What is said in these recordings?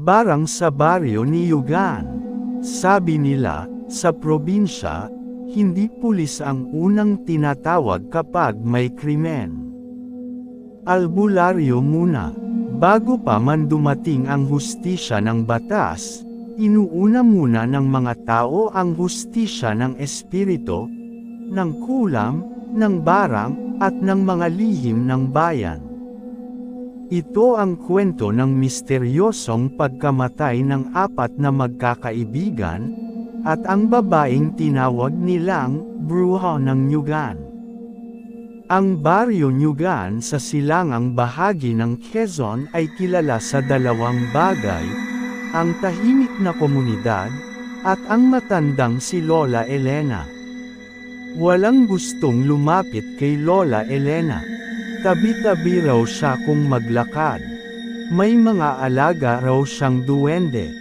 Barang sa baryo ni Yugan. Sabi nila, sa probinsya, hindi pulis ang unang tinatawag kapag may krimen. Albularyo muna. Bago pa man dumating ang hustisya ng batas, inuuna muna ng mga tao ang hustisya ng espiritu, ng kulam, ng barang, at ng mga lihim ng bayan. Ito ang kwento ng misteryosong pagkamatay ng 4 na magkakaibigan, at ang babaeng tinawag nilang Bruja ng Yugan. Ang baryo Yugan sa silangang bahagi ng Quezon ay kilala sa 2 bagay, ang tahimik na komunidad, at ang matandang si Lola Elena. Walang gustong lumapit kay Lola Elena. Tabi-tabi raw siya kung maglakad. May mga alaga raw siyang duwende.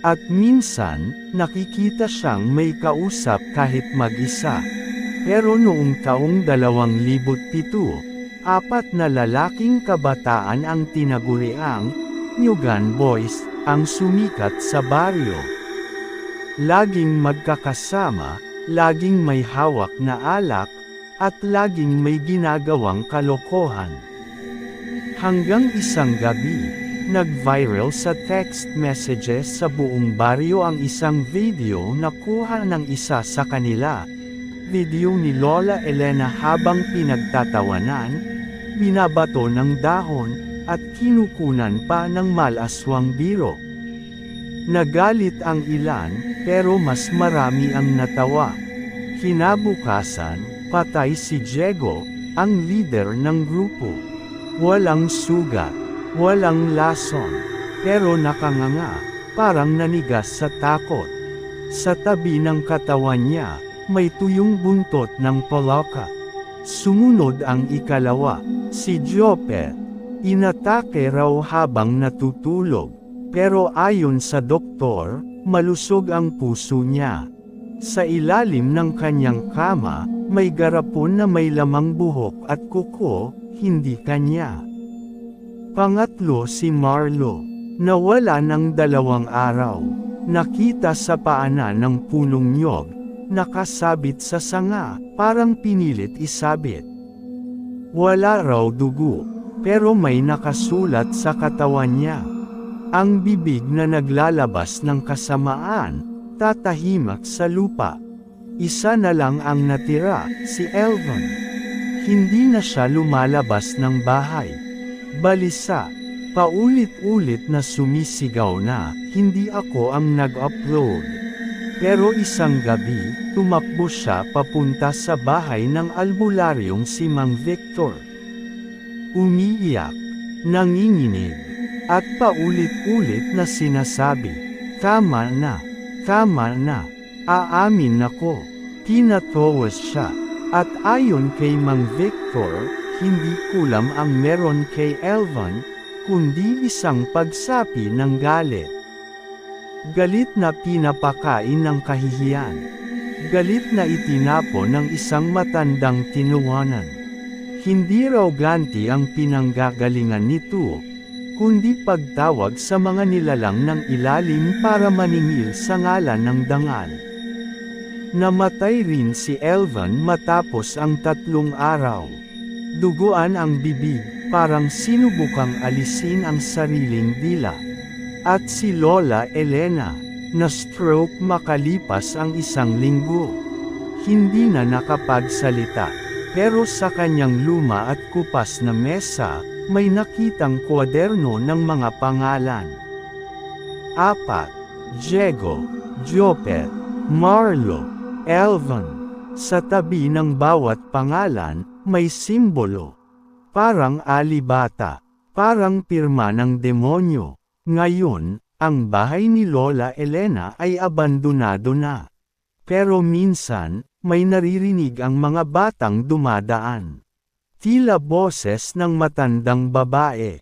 At minsan, nakikita siyang may kausap kahit mag-isa. Pero noong taong 2007, 4 na lalaking kabataan ang tinaguriang Yugan Boys, ang sumikat sa baryo. Laging magkakasama, laging may hawak na alak, at laging may ginagawang kalokohan. Hanggang isang gabi, nag-viral sa text messages sa buong baryo ang isang video na kuha ng isa sa kanila. Video ni Lola Elena habang pinagtatawanan, binabato ng dahon, at kinukunan pa ng malaswang biro. Nagalit ang ilan, pero mas marami ang natawa. Kinabukasan, patay si Diego, ang leader ng grupo. Walang sugat, walang lason, pero nakanganga, parang nanigas sa takot. Sa tabi ng katawan niya, may tuyong buntot ng palaka. Sumunod ang ikalawa, si Jope. Inatake raw habang natutulog, pero ayon sa doktor, malusog ang puso niya. Sa ilalim ng kanyang kama, may garapon na may lamang buhok at kuko, hindi kanya. Pangatlo si Marlo. Nawala ng 2 araw. Nakita sa paanan ng punong niyog, nakasabit sa sanga, parang pinilit isabit. Wala raw dugo, pero may nakasulat sa katawan niya. Ang bibig na naglalabas ng kasamaan, tatahimak sa lupa. Isa na lang ang natira, si Elvon. Hindi na siya lumalabas ng bahay. Balisa, paulit-ulit na sumisigaw na, hindi ako ang nag-upload. Pero isang gabi, tumakbo siya papunta sa bahay ng albularyong si Mang Victor. Umiiyak, nanginginig, at paulit-ulit na sinasabi, "Tama na, tama na, aamin ako." Tinatawas siya, at ayon kay Mang Victor, hindi kulam ang meron kay Elvon, kundi isang pagsapi ng galit. Galit na pinapakain ng kahihiyan. Galit na itinapon ng isang matandang tinuwanan. Hindi raw ganti ang pinanggagalingan nito, kundi pagtawag sa mga nilalang ng ilalim para maningil sa ngalan ng dangal. Namatay rin si Elvon matapos ang 3 araw. Duguan ang bibig, parang sinubukang alisin ang sariling dila. At si Lola Elena, na-stroke makalipas ang 1 linggo. Hindi na nakapagsalita. Pero sa kanyang luma at kupas na mesa, may nakitang kwaderno ng mga pangalan. 4. Diego, Jope, Marlo, Elvon. Sa tabi ng bawat pangalan, may simbolo. Parang alibata, parang pirma ng demonyo. Ngayon, ang bahay ni Lola Elena ay abandonado na. Pero minsan, may naririnig ang mga batang dumadaan. Tila boses ng matandang babae.